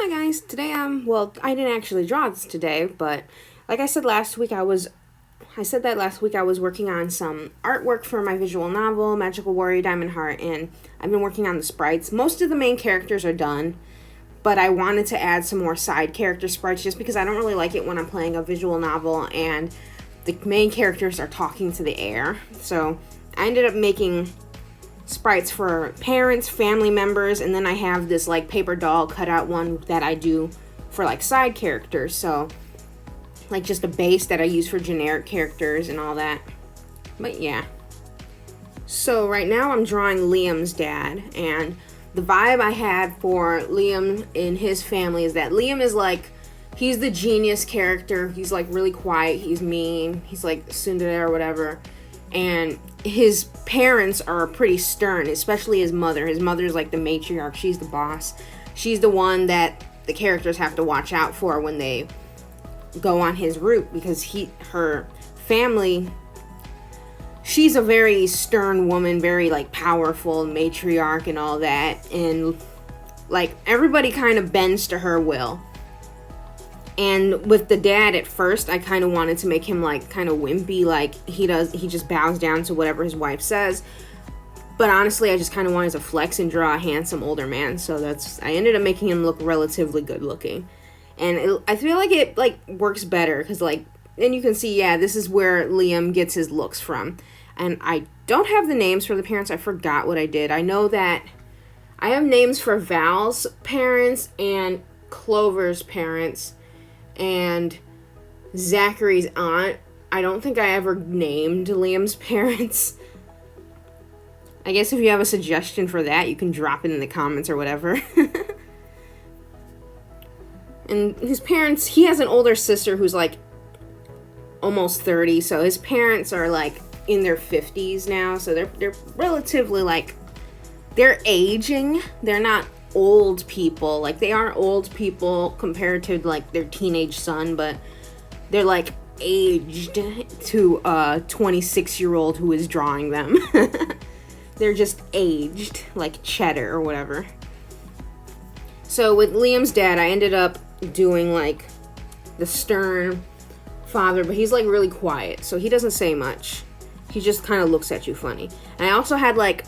Hi guys, today I didn't actually draw this today, but like I said last week I said that last week I was working on some artwork for my visual novel, Magical Warrior Diamond Heart, and I've been working on the sprites. Most of the main characters are done, but I wanted to add some more side character sprites just because I don't really like it when I'm playing a visual novel and the main characters are talking to the air. So I ended up making sprites for parents, family members, and then I have this like paper doll cutout one that I do for like side characters. So like just a base that I use for generic characters and all that. But yeah. So right now I'm drawing Liam's dad, and the vibe I had for Liam and his family is that Liam is like, he's the genius character. He's like really quiet, he's mean, he's like tsundere or whatever. And his parents are pretty stern, especially his mother. His mother's like the matriarch. She's the boss. She's the one that the characters have to watch out for when they go on his route, because her family, she's a very stern woman, very like powerful matriarch and all that. And like everybody kind of bends to her will. And with the dad at first, I kind of wanted to make him like kind of wimpy, like he just bows down to whatever his wife says. But honestly, I just kind of wanted to flex and draw a handsome older man, so I ended up making him look relatively good looking. And I feel like it like works better because like, and you can see, yeah, this is where Liam gets his looks from. And I don't have the names for the parents. I forgot what I did. I know that I have names for Val's parents and Clover's parents and Zachary's aunt. I don't think I ever named Liam's parents. I guess if you have a suggestion for that, you can drop it in the comments or whatever. And his parents, he has an older sister who's like almost 30, so his parents are like in their 50s now, so they're relatively like, they're aging. They're not old people. Like, they aren't old people compared to like their teenage son, but they're like aged to a 26-year-old who is drawing them. They're just aged like cheddar or whatever. So with Liam's dad, I ended up doing like the stern father, but he's like really quiet, so he doesn't say much. He just kind of looks at you funny. And I also had like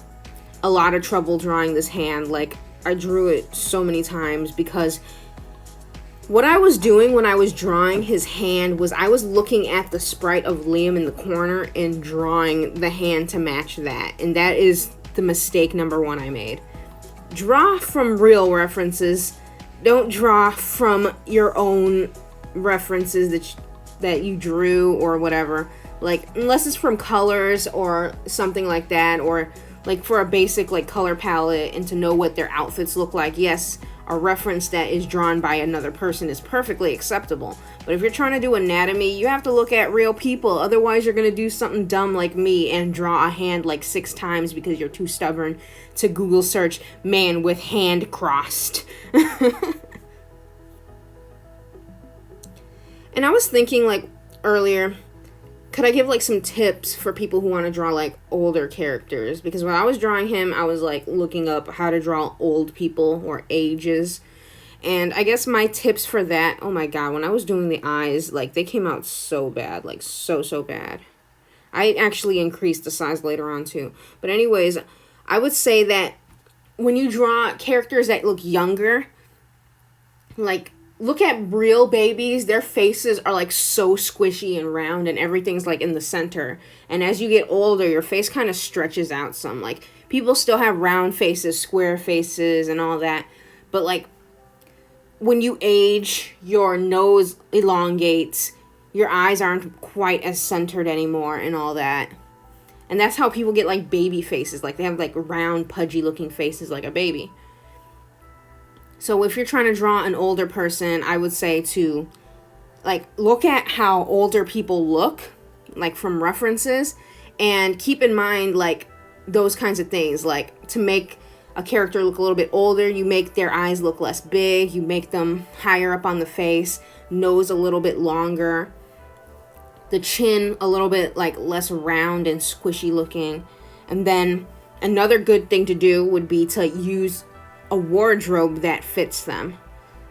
a lot of trouble drawing this hand. Like, I drew it so many times because what I was doing when I was drawing his hand was I was looking at the sprite of Liam in the corner and drawing the hand to match that. And that is the mistake number one I made. Draw from real references. Don't draw from your own references that you drew or whatever. Like, unless it's from colors or something like that, or like for a basic like color palette and to know what their outfits look like, yes, a reference that is drawn by another person is perfectly acceptable. But if you're trying to do anatomy, you have to look at real people. Otherwise, you're going to do something dumb like me and draw a hand like 6 times because you're too stubborn to Google search man with hand crossed. And I was thinking like earlier, could I give like some tips for people who want to draw like older characters? Because when I was drawing him, I was like looking up how to draw old people or ages. And I guess my tips for that, oh my god, when I was doing the eyes, like they came out so bad, like so bad. I actually increased the size later on too. But anyways, I would say that when you draw characters that look younger, like, look at real babies. Their faces are like so squishy and round and everything's like in the center. And as you get older, your face kind of stretches out some. Like, people still have round faces, square faces and all that. But like, when you age, your nose elongates. Your eyes aren't quite as centered anymore and all that. And that's how people get like baby faces. Like, they have like round, pudgy looking faces like a baby. So if you're trying to draw an older person, I would say to, like, look at how older people look, like, from references, and keep in mind, like, those kinds of things. Like, to make a character look a little bit older, you make their eyes look less big, you make them higher up on the face, nose a little bit longer, the chin a little bit, like, less round and squishy looking. And then another good thing to do would be to use a wardrobe that fits them.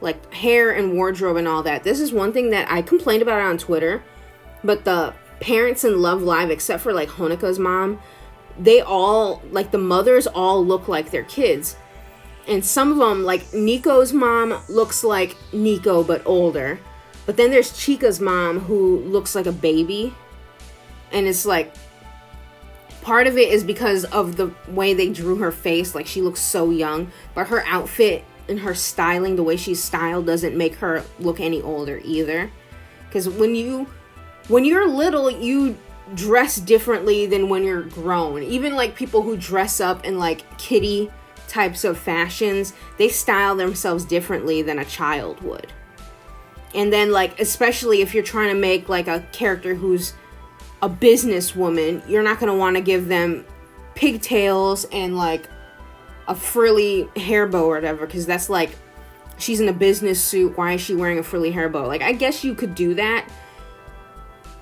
like hair and wardrobe and all that. This is one thing that I complained about on Twitter, but the parents in Love Live, except for like Honika's mom, they all, like the mothers all look like their kids. And some of them, like Nico's mom looks like Nico but older. But then there's Chica's mom who looks like a baby. And it's like, part of it is because of the way they drew her face. Like, she looks so young. But her outfit and her styling, the way she's styled, doesn't make her look any older either. Because when you're little, you dress differently than when you're grown. Even like people who dress up in like kiddie types of fashions, they style themselves differently than a child would. And then like, especially if you're trying to make like a character who's a businesswoman, you're not going to want to give them pigtails and like a frilly hair bow or whatever, because that's like, she's in a business suit, why is she wearing a frilly hair bow? Like, I guess you could do that,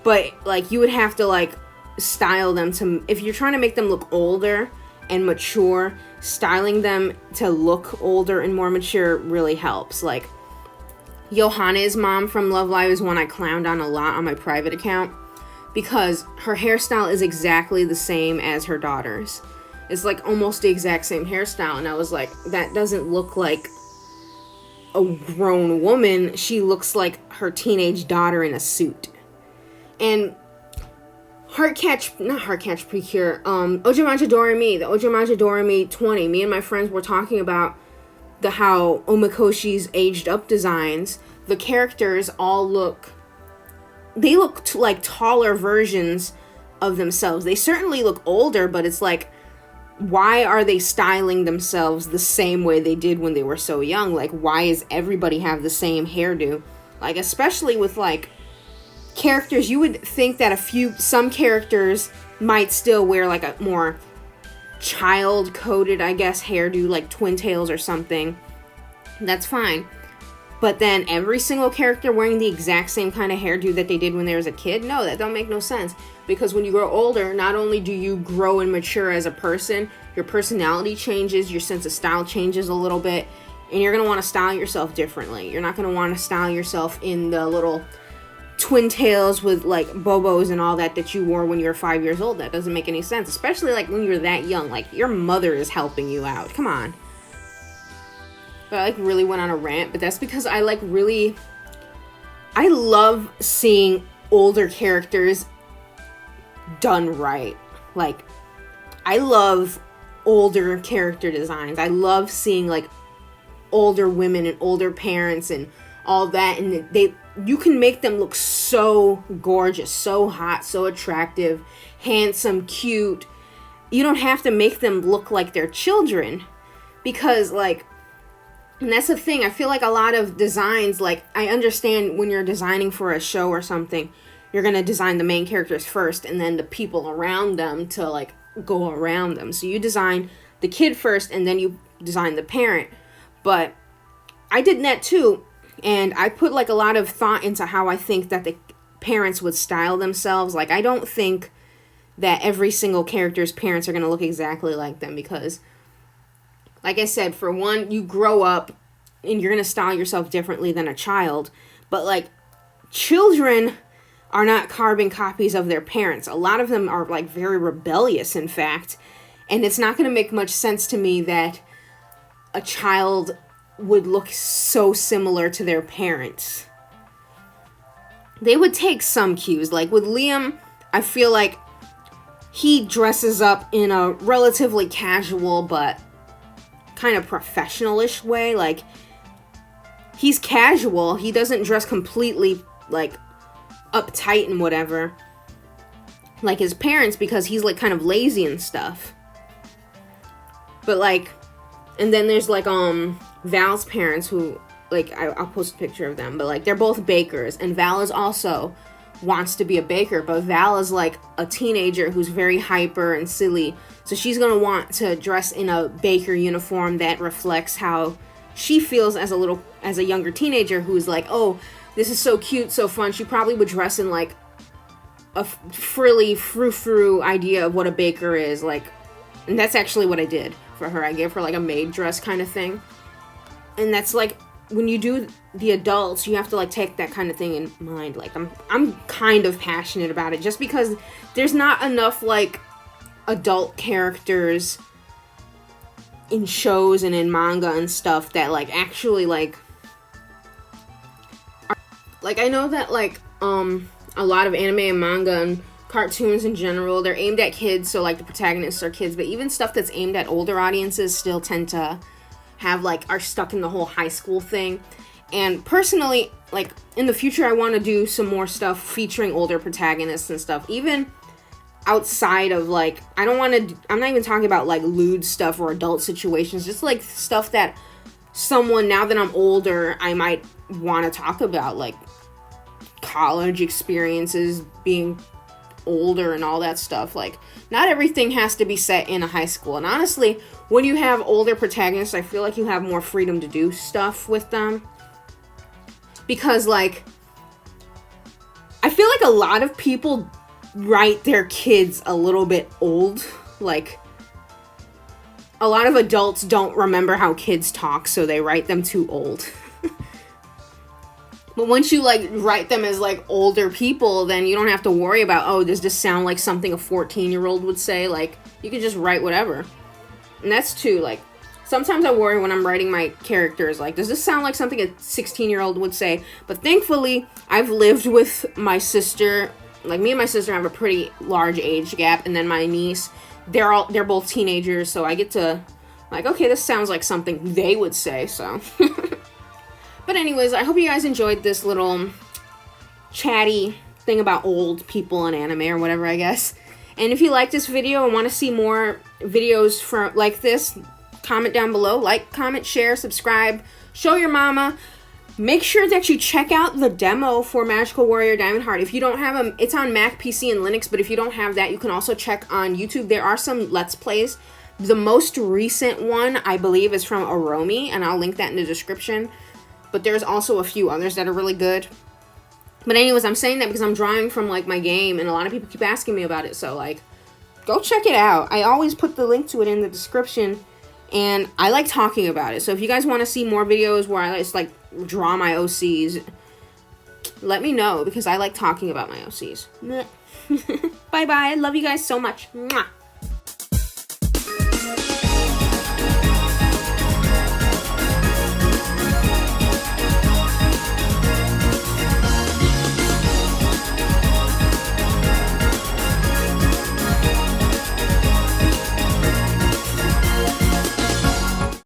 but like you would have to like style them to, if you're trying to make them look older and mature, styling them to look older and more mature really helps. Like, Johanna's mom from Love Live is one I clowned on a lot on my private account, because her hairstyle is exactly the same as her daughter's. It's like almost the exact same hairstyle, and I was like, that doesn't look like a grown woman. She looks like her teenage daughter in a suit. And Precure, Ojamaja Doremi, the Ojamaja Doremi 20, me and my friends were talking about how Omikoshi's aged up designs, the characters all look like taller versions of themselves. They certainly look older, but it's like, why are they styling themselves the same way they did when they were so young? Like, why is everybody have the same hairdo? Like, especially with like characters, you would think that some characters might still wear like a more child coded, I guess, hairdo, like twin tails or something. That's fine. But then every single character wearing the exact same kind of hairdo that they did when they was a kid? No, that don't make no sense. Because when you grow older, not only do you grow and mature as a person, your personality changes, your sense of style changes a little bit, and you're going to want to style yourself differently. You're not going to want to style yourself in the little twin tails with like bobos and all that you wore when you were 5 years old. That doesn't make any sense, especially like when you're that young. Like, your mother is helping you out. Come on. But I like really went on a rant, but that's because I love seeing older characters done right. Like, I love older character designs. I love seeing like older women and older parents and all that, and you can make them look so gorgeous, so hot, so attractive, handsome, cute. You don't have to make them look like they're children, because like, and that's the thing, I feel like a lot of designs, like, I understand when you're designing for a show or something, you're going to design the main characters first and then the people around them to like go around them. So you design the kid first and then you design the parent. But I did that too, and I put like a lot of thought into how I think that the parents would style themselves. Like, I don't think that every single character's parents are going to look exactly like them, because like I said, for one, you grow up and you're going to style yourself differently than a child. But like, children are not carbon copies of their parents. A lot of them are like very rebellious, in fact. And it's not going to make much sense to me that a child would look so similar to their parents. They would take some cues. Like with Liam, I feel like he dresses up in a relatively casual but kind of professional-ish way. Like, he's casual. He doesn't dress completely like uptight and whatever like his parents, because he's like kind of lazy and stuff. But like, and then there's like Val's parents, who like I'll post a picture of them, but like they're both bakers, and Val is also wants to be a baker, but Val is like a teenager who's very hyper and silly, so she's gonna want to dress in a baker uniform that reflects how she feels as a younger teenager, who's like, oh, this is so cute, so fun. She probably would dress in like a frilly frou-frou idea of what a baker is like, and that's actually what I did for her. I gave her like a maid dress kind of thing, and that's like when you do the adults, you have to like take that kind of thing in mind. Like I'm kind of passionate about it just because there's not enough like adult characters in shows and in manga and stuff that like actually like are, like I know that like a lot of anime and manga and cartoons in general, they're aimed at kids, so like the protagonists are kids, but even stuff that's aimed at older audiences still tend to have like are stuck in the whole high school thing. And personally, like in the future I want to do some more stuff featuring older protagonists and stuff, even outside of like I'm not even talking about like lewd stuff or adult situations, just like stuff that someone, now that I'm older, I might want to talk about, like college experiences, being older and all that stuff. Like not everything has to be set in a high school, and honestly when you have older protagonists, I feel like you have more freedom to do stuff with them, because like I feel like a lot of people write their kids a little bit old. Like a lot of adults don't remember how kids talk, so they write them too old. But once you like write them as like older people, then you don't have to worry about, oh, does this sound like something a 14-year-old would say? Like you can just write whatever. And that's too, like sometimes I worry when I'm writing my characters, like does this sound like something a 16-year-old would say? But thankfully I've lived with my sister. Like me and my sister have a pretty large age gap, and then my niece, they're both teenagers, so I get to like, okay, this sounds like something they would say. So but anyways, I hope you guys enjoyed this little chatty thing about old people in anime or whatever, I guess. And if you like this video and want to see more videos like this, comment down below. Like, comment, share, subscribe, show your mama. Make sure that you check out the demo for Magical Warrior Diamond Heart. If you don't have them, it's on Mac, PC, and Linux, but if you don't have that, you can also check on YouTube. There are some Let's Plays. The most recent one, I believe, is from Aromi, and I'll link that in the description. But there's also a few others that are really good. But anyways, I'm saying that because I'm drawing from like my game, and a lot of people keep asking me about it, so like go check it out. I always put the link to it in the description, and I like talking about it. So if you guys want to see more videos where I just like draw my OCs, let me know, because I like talking about my OCs. Bye bye. I love you guys so much. Mwah.